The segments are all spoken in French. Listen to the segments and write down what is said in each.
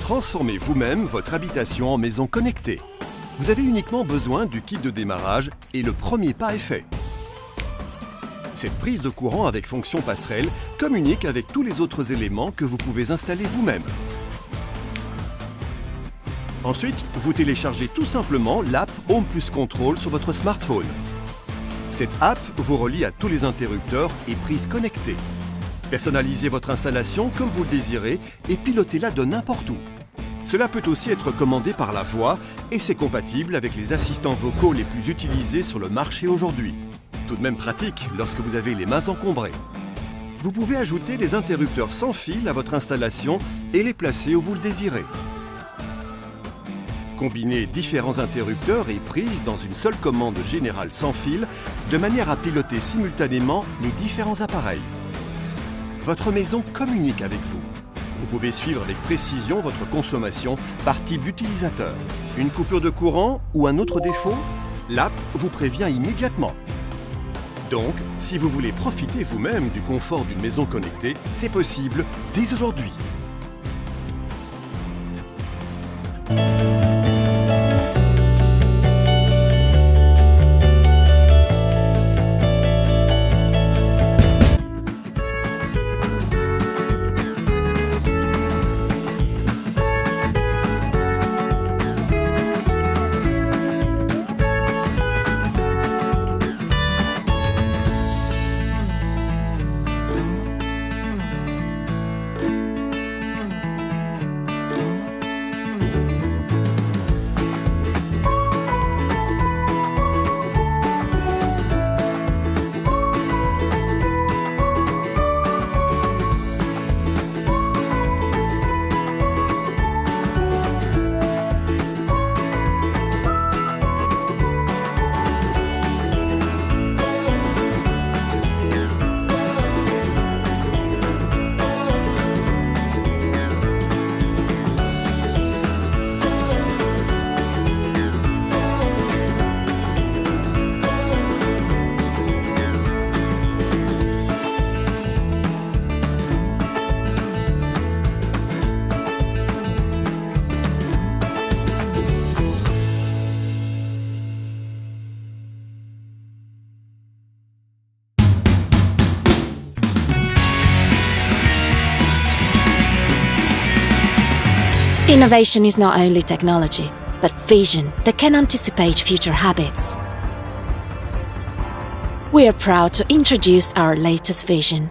transformer vous-même votre habitation en maison connectée. Vous avez uniquement besoin du kit de démarrage et le premier pas est fait. Cette prise de courant avec fonction passerelle communique avec tous les autres éléments que vous pouvez installer vous-même. Ensuite, vous téléchargez tout simplement l'app Home Plus Control sur votre smartphone. Cette app vous relie à tous les interrupteurs et prises connectées. Personnalisez votre installation comme vous le désirez et pilotez-la de n'importe où. Cela peut aussi être commandé par la voix et c'est compatible avec les assistants vocaux les plus utilisés sur le marché aujourd'hui. Tout de même pratique lorsque vous avez les mains encombrées. Vous pouvez ajouter des interrupteurs sans fil à votre installation et les placer où vous le désirez. Combinez différents interrupteurs et prises dans une seule commande générale sans fil de manière à piloter simultanément les différents appareils. Votre maison communique avec vous. Vous pouvez suivre avec précision votre consommation par type d'utilisateur. Une coupure de courant ou un autre défaut, l'app vous prévient immédiatement. Donc, si vous voulez profiter vous-même du confort d'une maison connectée, c'est possible dès aujourd'hui. Innovation is not only technology, but vision that can anticipate future habits. We are proud to introduce our latest vision,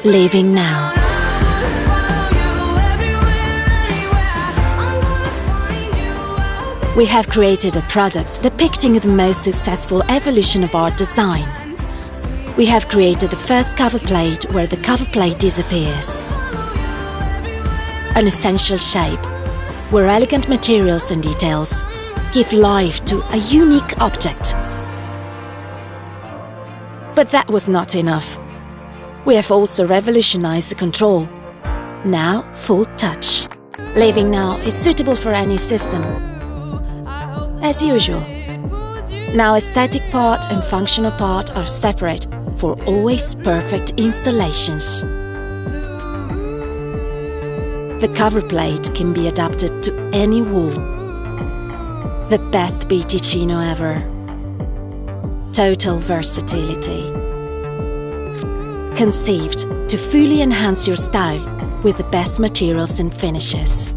Living Now. We have created a product depicting the most successful evolution of our design. We have created the first cover plate where the cover plate disappears. An essential shape, where elegant materials and details give life to a unique object. But that was not enough. We have also revolutionized the control. Now, full touch. Living Now is suitable for any system. As usual. Now aesthetic part and functional part are separate for always perfect installations. The cover plate can be adapted to any wall. The best BTicino ever. Total versatility. Conceived to fully enhance your style with the best materials and finishes.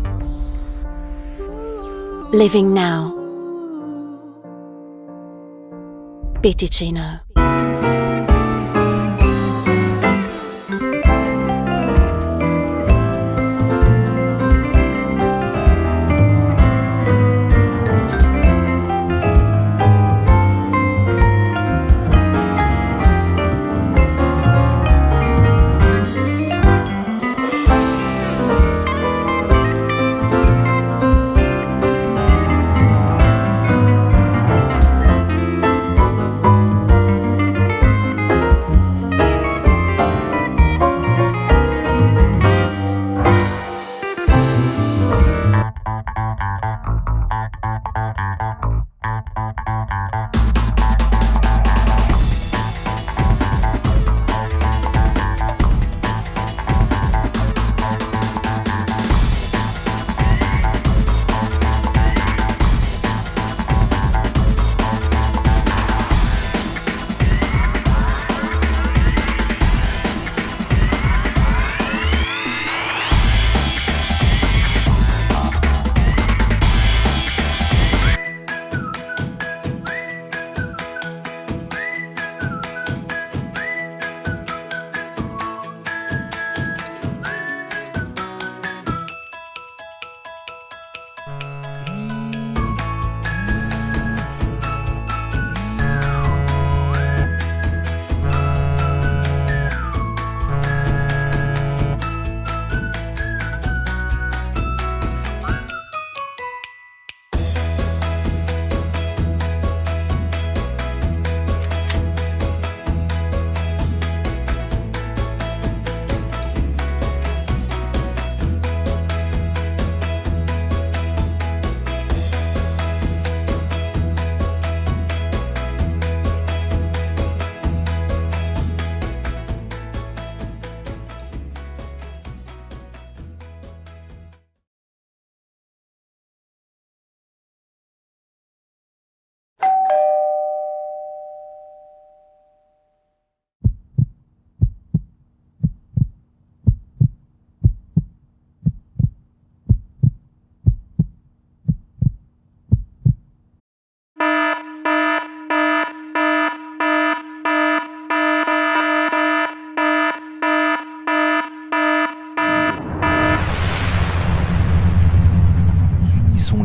Living Now. BTicino.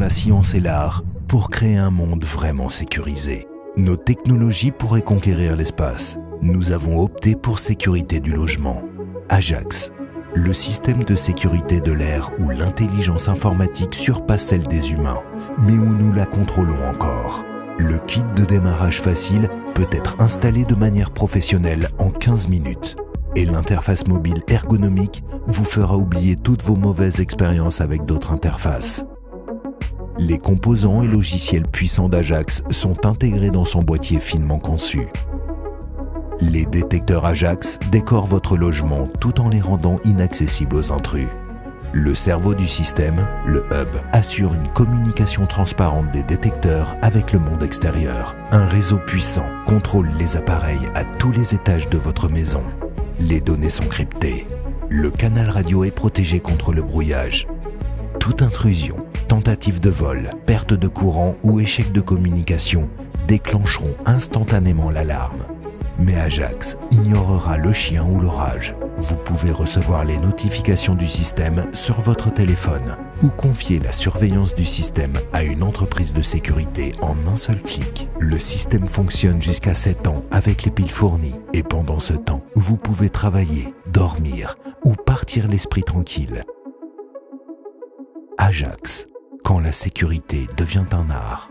la science et l'art pour créer un monde vraiment sécurisé. Nos technologies pourraient conquérir l'espace. Nous avons opté pour sécurité du logement. Ajax, le système de sécurité de l'air où l'intelligence informatique surpasse celle des humains, mais où nous la contrôlons encore. Le kit de démarrage facile peut être installé de manière professionnelle en 15 minutes. Et l'interface mobile ergonomique vous fera oublier toutes vos mauvaises expériences avec d'autres interfaces. Les composants et logiciels puissants d'Ajax sont intégrés dans son boîtier finement conçu. Les détecteurs Ajax décorent votre logement tout en les rendant inaccessibles aux intrus. Le cerveau du système, le hub, assure une communication transparente des détecteurs avec le monde extérieur. Un réseau puissant contrôle les appareils à tous les étages de votre maison. Les données sont cryptées. Le canal radio est protégé contre le brouillage. Toute intrusion, tentative de vol, perte de courant ou échec de communication déclencheront instantanément l'alarme. Mais Ajax ignorera le chien ou l'orage. Vous pouvez recevoir les notifications du système sur votre téléphone ou confier la surveillance du système à une entreprise de sécurité en un seul clic. Le système fonctionne jusqu'à 7 ans avec les piles fournies et pendant ce temps, vous pouvez travailler, dormir ou partir l'esprit tranquille. Ajax, quand la sécurité devient un art.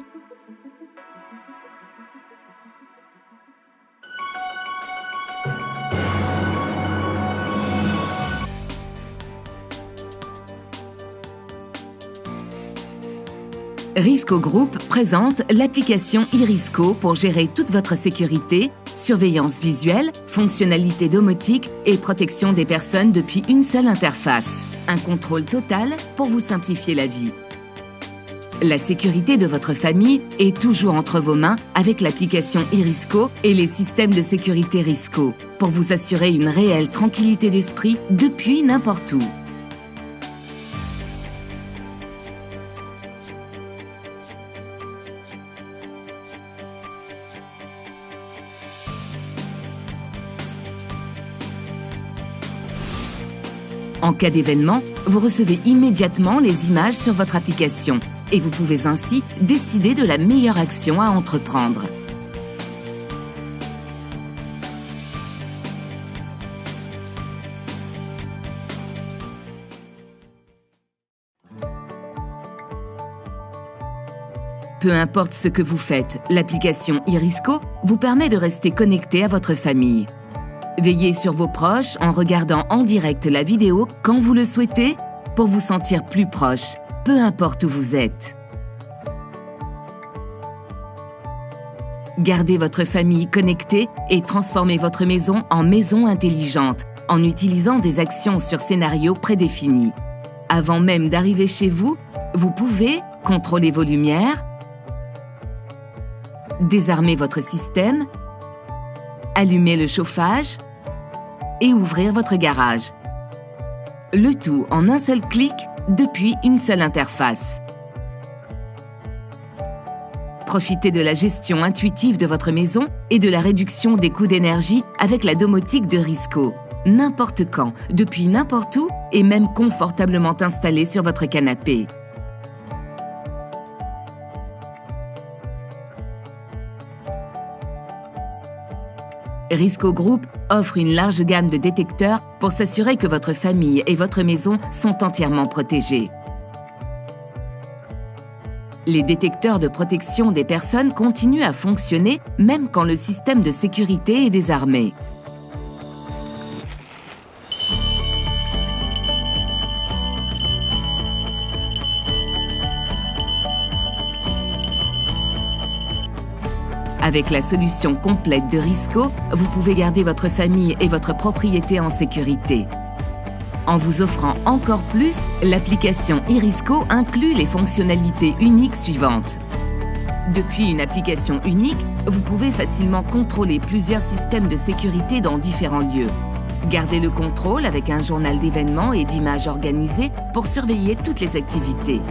Risco Group présente l'application iRisco pour gérer toute votre sécurité, surveillance visuelle, fonctionnalités domotique et protection des personnes depuis une seule interface. Un contrôle total pour vous simplifier la vie. La sécurité de votre famille est toujours entre vos mains avec l'application iRisco et les systèmes de sécurité Risco pour vous assurer une réelle tranquillité d'esprit depuis n'importe où. En cas d'événement, vous recevez immédiatement les images sur votre application et vous pouvez ainsi décider de la meilleure action à entreprendre. Peu importe ce que vous faites, l'application iRisco vous permet de rester connecté à votre famille. Veillez sur vos proches en regardant en direct la vidéo quand vous le souhaitez pour vous sentir plus proche, peu importe où vous êtes. Gardez votre famille connectée et transformez votre maison en maison intelligente en utilisant des actions sur scénario prédéfinis. Avant même d'arriver chez vous, vous pouvez contrôler vos lumières, désarmer votre système, allumer le chauffage et ouvrir votre garage. Le tout en un seul clic depuis une seule interface. Profitez de la gestion intuitive de votre maison et de la réduction des coûts d'énergie avec la domotique de Risco. N'importe quand, depuis n'importe où et même confortablement installé sur votre canapé. Risco Group offre une large gamme de détecteurs pour s'assurer que votre famille et votre maison sont entièrement protégés. Les détecteurs de protection des personnes continuent à fonctionner même quand le système de sécurité est désarmé. Avec la solution complète de Risco, vous pouvez garder votre famille et votre propriété en sécurité. En vous offrant encore plus, l'application iRisco inclut les fonctionnalités uniques suivantes. Depuis une application unique, vous pouvez facilement contrôler plusieurs systèmes de sécurité dans différents lieux. Gardez le contrôle avec un journal d'événements et d'images organisées pour surveiller toutes les activités.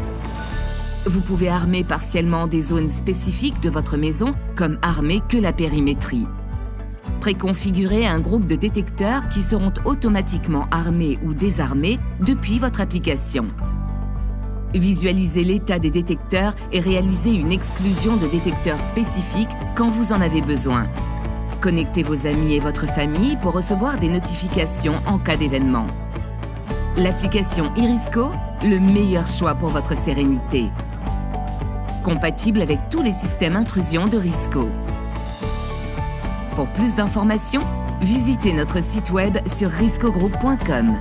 Vous pouvez armer partiellement des zones spécifiques de votre maison, comme armer que la périmétrie. Préconfigurez un groupe de détecteurs qui seront automatiquement armés ou désarmés depuis votre application. Visualisez l'état des détecteurs et réalisez une exclusion de détecteurs spécifiques quand vous en avez besoin. Connectez vos amis et votre famille pour recevoir des notifications en cas d'événement. L'application Irisco, le meilleur choix pour votre sérénité. Compatible avec tous les systèmes intrusion de Risco. Pour plus d'informations, visitez notre site web sur riscogroup.com.